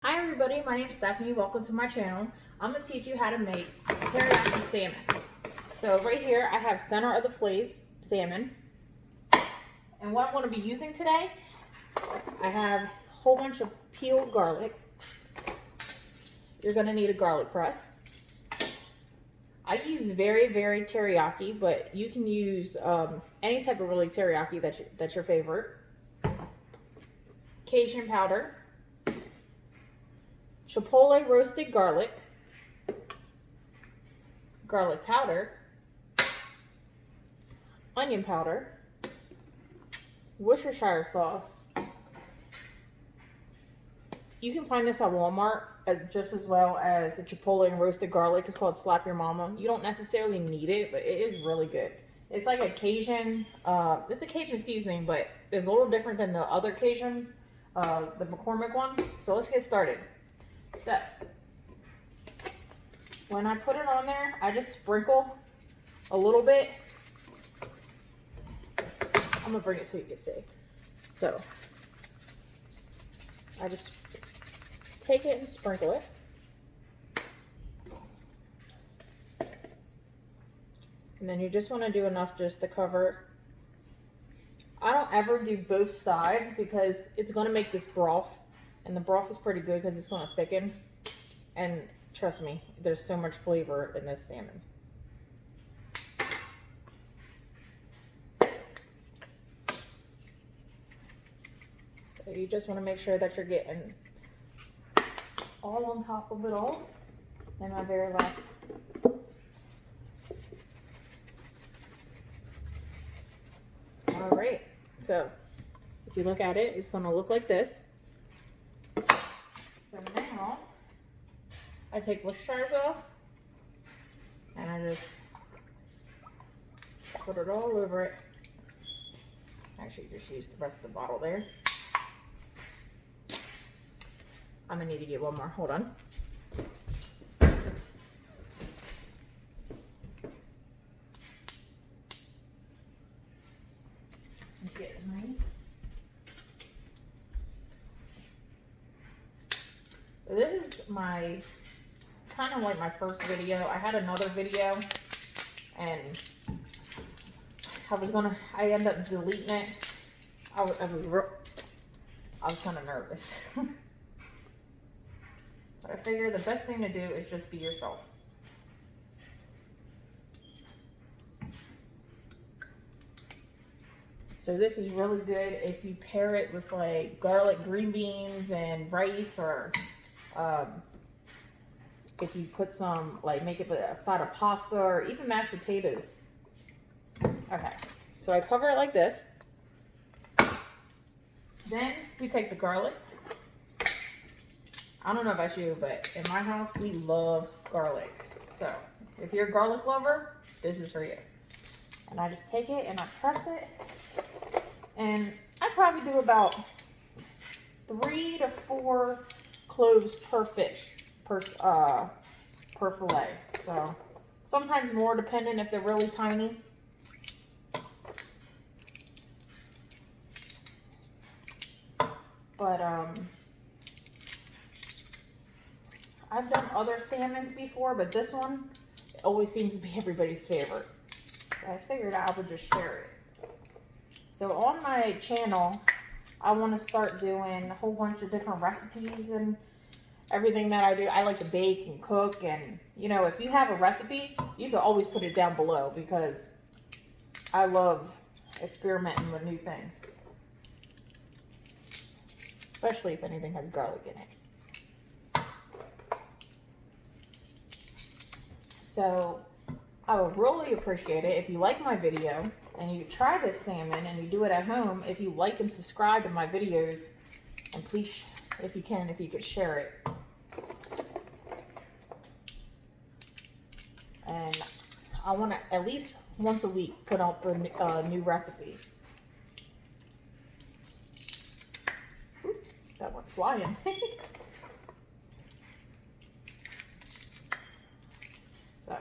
Hi everybody, my name is Stephanie. Welcome to my channel. I'm going to teach you how to make teriyaki salmon. So right here I have center of the fillets salmon. And what I'm going to be using today, I have a whole bunch of peeled garlic. You're going to need a garlic press. I use Veri teriyaki, but you can use any type of really teriyaki that's your favorite. Cajun powder. Chipotle roasted garlic, garlic powder, onion powder, Worcestershire sauce. You can find this at Walmart just as well as the Chipotle and roasted garlic. It's called Slap Your Mama. You don't necessarily need it, but it is really good. It's like a Cajun, it's a Cajun seasoning, but it's a little different than the other Cajun, the McCormick one. So let's get started. So, when I put it on there, I just sprinkle a little bit. I'm gonna bring it so you can see. So, I just take it and sprinkle it. And then you just want to do enough just to cover. I don't ever do both sides because it's gonna make this broth. And the broth is pretty good because it's going to thicken. And trust me, there's so much flavor in this salmon. So you just want to make sure that you're getting all on top of it all. And my very last. All right. So if you look at it, it's going to look like this. So now, I take Worcestershire sauce, and I just put it all over it. Actually, just use the rest of the bottle there. I'm gonna need to get one more, hold on. Get mine. So this is my, kind of like my first video. I had another video and I ended up deleting it. I was kind of nervous. But I figured the best thing to do is just be yourself. So this is really good if you pair it with like garlic green beans and rice, or if you put some, like make it with a side of pasta or even mashed potatoes. Okay, so I cover it like this. Then we take the garlic. I don't know about you, but in my house, we love garlic. So if you're a garlic lover, this is for you. And I just take it and I press it. And I probably do about 3 to 4 cloves per fish, per fillet. So sometimes more, depending if they're really tiny. But I've done other salmons before, but this one always seems to be everybody's favorite. So I figured I would just share it. So on my channel, I want to start doing a whole bunch of different recipes and everything that I do. I like to bake and cook, and you know, if you have a recipe, you can always put it down below because I love experimenting with new things. Especially if anything has garlic in it. So I would really appreciate it if you like my video and you try this salmon and you do it at home. If you like and subscribe to my videos, and please, if you could share it. And I want to at least once a week put up a new recipe. Oops, that went flying. So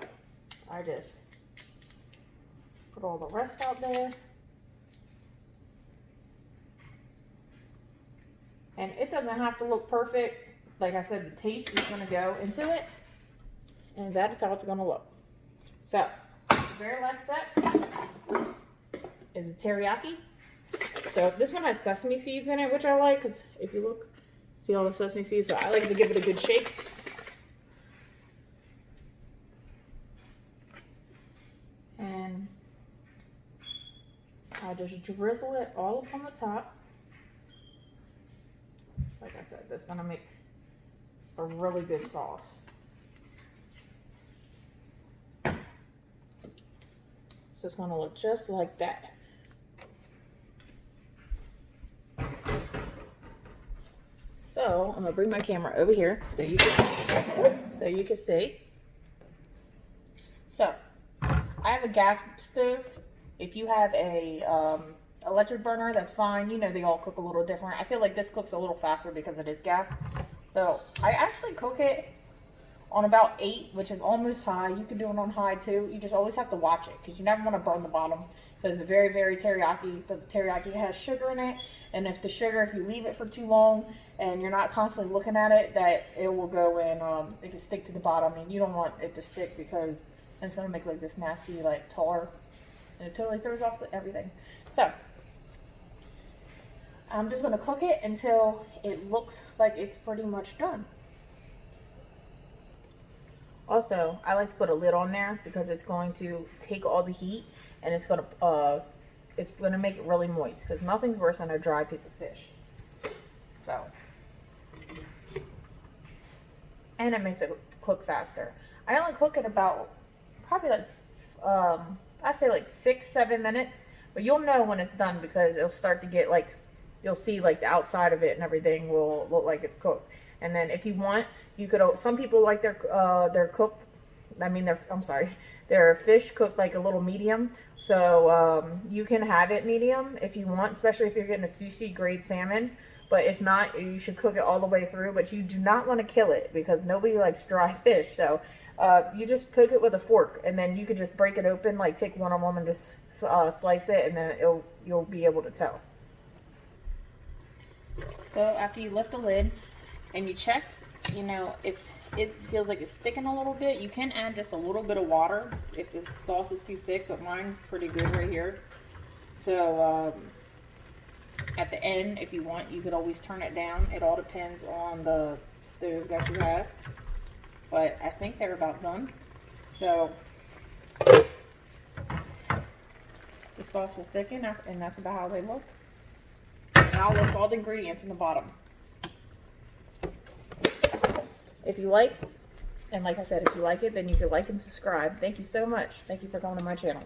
I just put all the rest out there. And it doesn't have to look perfect. like I said, the taste is going to go into it, and that is how it's going to look. So, the very last step, oops, is the teriyaki. So this one has sesame seeds in it, which I like, because if you look, see all the sesame seeds, so I like to give it a good shake. And I just drizzle it all up on the top. Like I said, this is going to make a really good sauce. So it's going to look just like that. So I'm going to bring my camera over here so you can see. So I have a gas stove. If you have a electric burner, that's fine. You know, they all cook a little different. I feel like this cooks a little faster because it is gas. So I actually cook it on about 8, which is almost high. You can do it on high too. You just always have to watch it because you never want to burn the bottom, because the very teriyaki, the teriyaki has sugar in it, and if you leave it for too long and you're not constantly looking at it, that it will go in, it can stick to the bottom, and you don't want it to stick because it's going to make like this nasty like tar, and it totally throws off everything. So I'm just going to cook it until it looks like it's pretty much done. Also, I like to put a lid on there because it's going to take all the heat, and it's going to make it really moist, because nothing's worse than a dry piece of fish. So, and it makes it cook faster. I only cook it about probably like I say like 6-7 minutes, but you'll know when it's done because it'll start to get like, you'll see like the outside of it and everything will look like it's cooked. And then if you want, you could, some people like their fish cooked like a little medium. So you can have it medium if you want, especially if you're getting a sushi grade salmon. But if not, you should cook it all the way through. But you do not want to kill it because nobody likes dry fish. So you just poke it with a fork, and then you could just break it open, like take one of them and just slice it, and then you'll be able to tell. So after you lift the lid and you check, you know, if it feels like it's sticking a little bit, you can add just a little bit of water if the sauce is too thick, but mine's pretty good right here. So at the end, if you want, you could always turn it down. It all depends on the stove that you have. But I think they're about done. So the sauce will thicken, and that's about how they look. And I'll list all the ingredients in the bottom. If you like, and like I said, if you like it, then you can like and subscribe. Thank you so much. Thank you for coming to my channel.